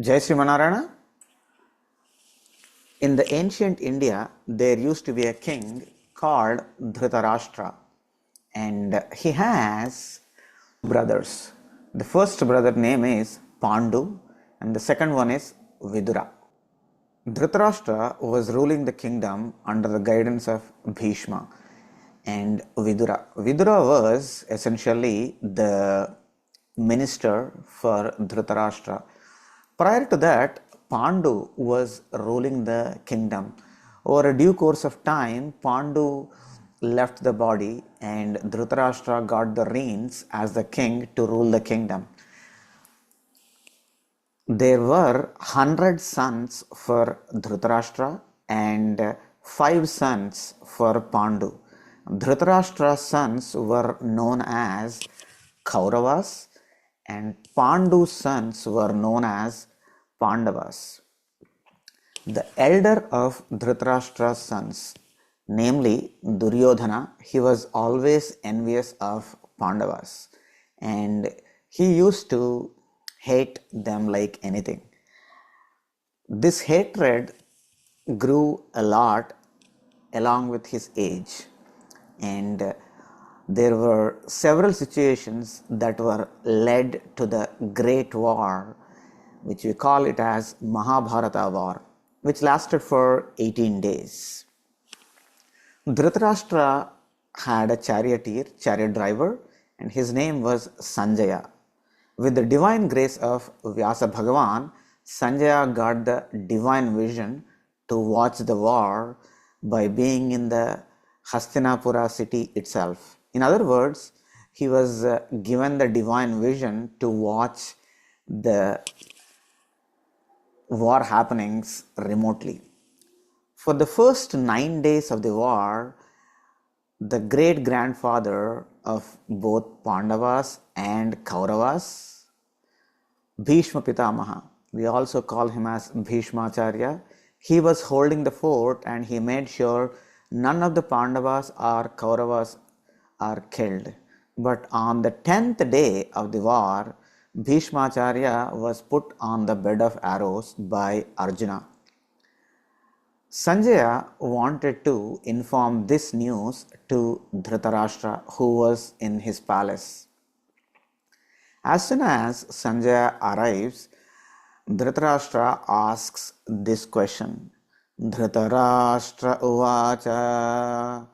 Jai Sri Manarana. In the ancient India, there used to be a king called Dhritarashtra, and he has brothers. The first brother name is Pandu, and the second one is Vidura. Dhritarashtra was ruling the kingdom under the guidance of Bhishma and Vidura. Vidura was essentially the minister for Dhritarashtra. Prior to that, Pandu was ruling the kingdom. Over a due course of time, Pandu left the body and Dhritarashtra got the reins as the king to rule the kingdom. There were 100 sons for Dhritarashtra and 5 sons for Pandu. Dhritarashtra's sons were known as Kauravas and Pandu's sons were known as Pandavas. The elder of Dhritarashtra's sons, namely Duryodhana, he was always envious of Pandavas and he used to hate them like anything. This hatred grew a lot along with his age, and there were several situations that were led to the Great War, which we call it as Mahabharata War, which lasted for 18 days. Dhritarashtra had a chariot driver, and his name was Sanjaya. With the divine grace of Vyasa Bhagavan, Sanjaya got the divine vision to watch the war by being in the Hastinapura city itself. In other words, he was given the divine vision to watch the war happenings remotely. For the first 9 days of the war, the great grandfather of both Pandavas and Kauravas, Bhishma Pitamaha, we also call him as Bhishmacharya, he was holding the fort and he made sure none of the Pandavas or Kauravas are killed. But on the 10th day of the war, Bhishmacharya was put on the bed of arrows by Arjuna. Sanjaya wanted to inform this news to Dhritarashtra, who was in his palace. As soon as Sanjaya arrives, Dhritarashtra asks this question. Dhritarashtra uvacha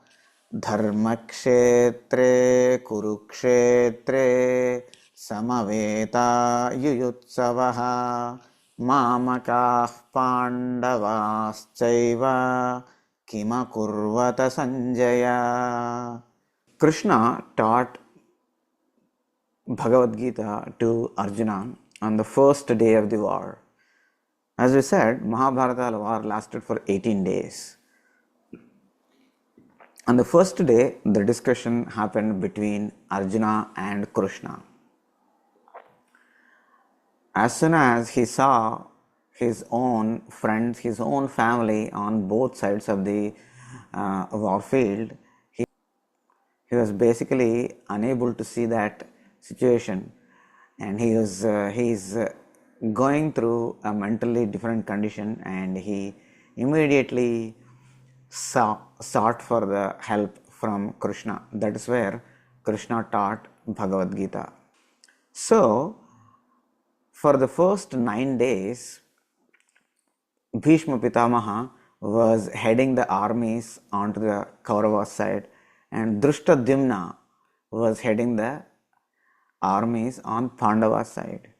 dharmakshetre kurukshetre samaveta yuyutsavaha Mamakah Pandavaschaiva Kimakurvata Sanjaya. Krishna taught Bhagavad Gita to Arjuna on the first day of the war. As we said, Mahabharata war lasted for 18 days. On the first day, the discussion happened between Arjuna and Krishna. As soon as he saw his own friends, his own family on both sides of the war field, he was basically unable to see that situation, and he is going through a mentally different condition, and he immediately sought for the help from Krishna. That is where Krishna taught Bhagavad Gita. So, for the first 9 days, Bhishma Pitamaha was heading the armies onto the Kaurava side, and Drishtadyumna was heading the armies on Pandava side.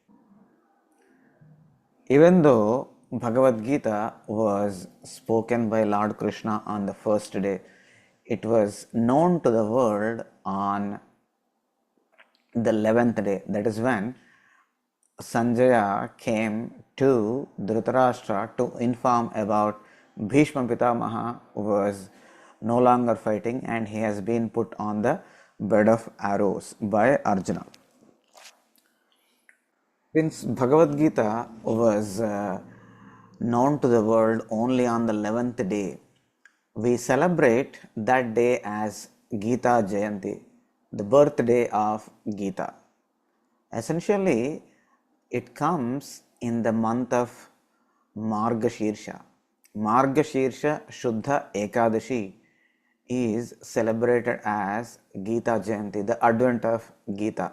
Even though Bhagavad Gita was spoken by Lord Krishna on the first day, it was known to the world on the 11th day. That is when Sanjaya came to Dhritarashtra to inform about Bhishma Pitamaha was no longer fighting and he has been put on the bed of arrows by Arjuna. Since Bhagavad Gita was known to the world only on the 11th day, we celebrate that day as Gita Jayanti, the birthday of Gita. Essentially, it comes in the month of Margashirsha. Margashirsha Shuddha Ekadashi is celebrated as Gita Jayanti, the advent of Gita.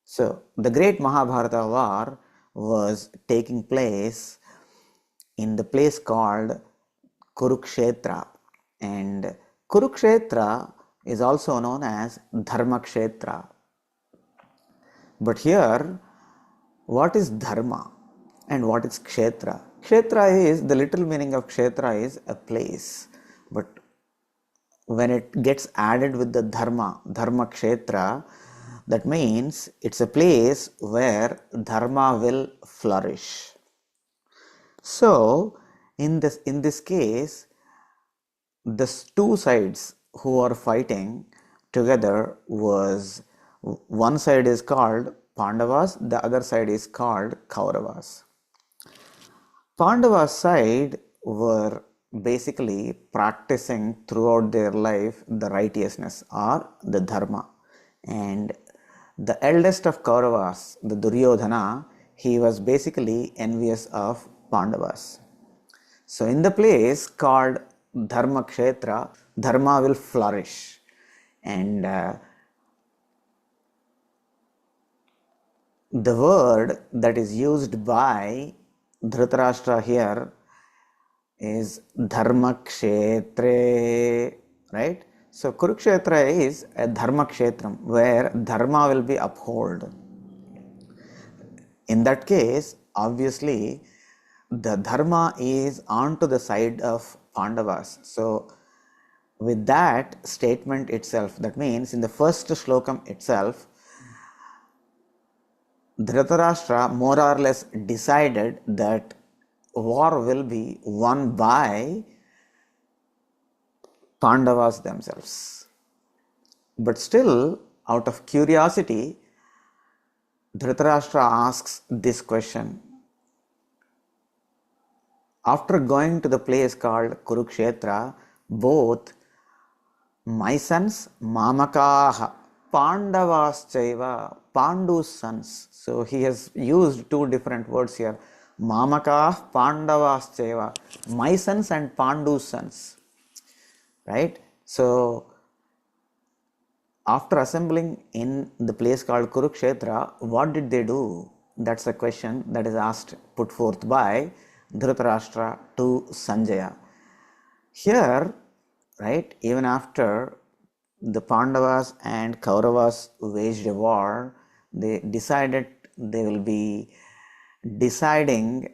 So, the great Mahabharata war was taking place in the place called Kurukshetra, and Kurukshetra is also known as Dharmakshetra. But here, what is Dharma and what is Kshetra? Kshetra is, the literal meaning of Kshetra is a place, but when it gets added with the Dharma, Dharma Kshetra, that means it's a place where Dharma will flourish. So, in this case, the two sides who are fighting together was, one side is called Pandavas, the other side is called Kauravas. Pandavas side were basically practicing throughout their life the righteousness or the dharma, and the eldest of Kauravas, the Duryodhana, he was basically envious of Pandavas. So in the place called Dharma Kshetra, Dharma will flourish, and the word that is used by Dhritarashtra here is Dharma Kshetre, right? So Kurukshetra is a Dharma Kshetram where Dharma will be upheld. In that case, obviously, the Dharma is onto the side of Pandavas. So with that statement itself, that means in the first shlokam itself, Dhritarashtra more or less decided that war will be won by Pandavas themselves. But still, out of curiosity, Dhritarashtra asks this question. After going to the place called Kurukshetra, both my sons, Mamakaha, Pandavaschaiva, Pandu's sons. So he has used two different words here. Mamakaha, Pandavaschaiva, my sons and Pandu's sons. Right? So after assembling in the place called Kurukshetra, what did they do? That's a question that is asked, put forth by Dhritarashtra to Sanjaya. Here, right, even after the Pandavas and Kauravas waged a war, they decided they will be deciding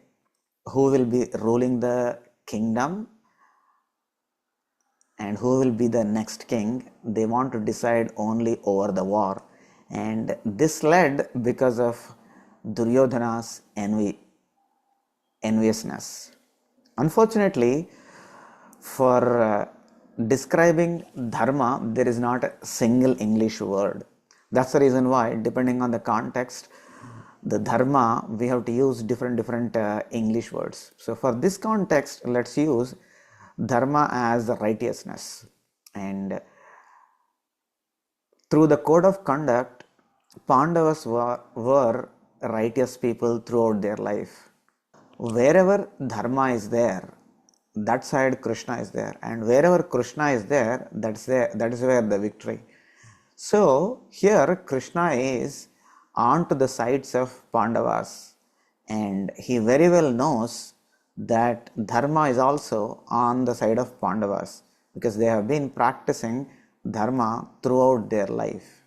who will be ruling the kingdom and who will be the next king. They want to decide only over the war, and this led because of Duryodhana's enviousness. Unfortunately, for describing dharma, there is not a single English word. That's the reason why, depending on the context, the dharma, we have to use different English words. So for this context, let's use dharma as righteousness. And through the code of conduct, Pandavas were righteous people throughout their life. Wherever dharma is there, that side Krishna is there, and wherever Krishna is there, that is where the victory. So here Krishna is on to the sides of Pandavas, and he very well knows that dharma is also on the side of Pandavas because they have been practicing dharma throughout their life.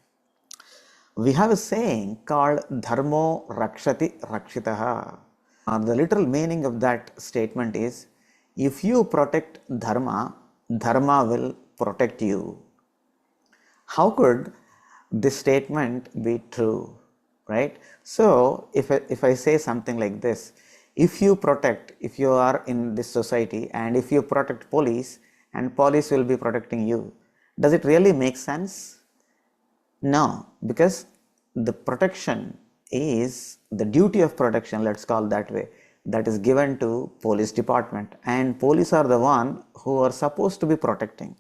We have a saying called dharmo rakshati rakshitaha. The literal meaning of that statement is, if you protect dharma, dharma will protect you. How could this statement be true, right? So if I say something like this, if you are in this society and if you protect police, and police will be protecting you, does it really make sense? No, because the protection is the duty of protection, let's call that way, that is given to police department, and police are the one who are supposed to be protecting,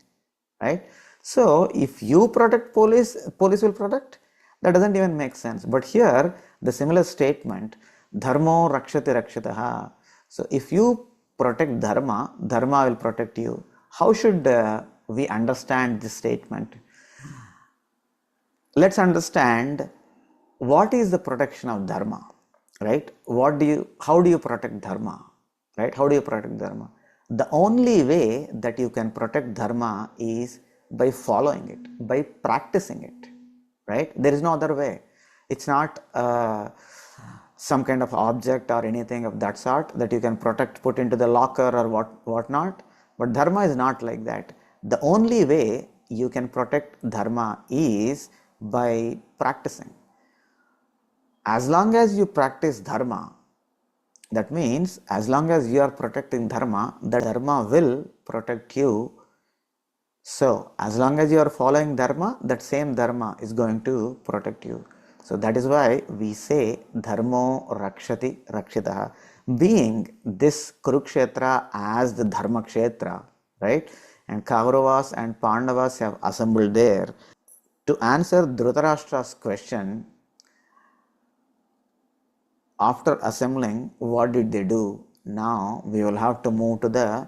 right? So if you protect police, police will protect, That doesn't even make sense. But here, the similar statement, dharmo rakshati rakshitaha. So if you protect dharma, dharma will protect you. How should we understand this statement? Let's understand what is the protection of dharma, right? How do you protect dharma, right? How do you protect dharma? The only way that you can protect dharma is by following it, by practicing it, right? There is no other way. It's not some kind of object or anything of that sort that you can protect, put into the locker or whatnot. But dharma is not like that. The only way you can protect dharma is by practicing. As long as you practice dharma, that means as long as you are protecting dharma, the dharma will protect you. So as long as you are following dharma, that same dharma is going to protect you. So that is why we say dharmo rakshati rakshitaha. Being this Kurukshetra as the dharma kshetra, right? And Kauravas and Pandavas have assembled there. To answer Dhritarashtra's question, after assembling, what did they do? Now we will have to move to the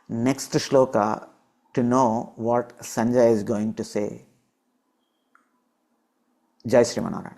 next shloka to know what Sanjay is going to say. Jai Srimanarayana.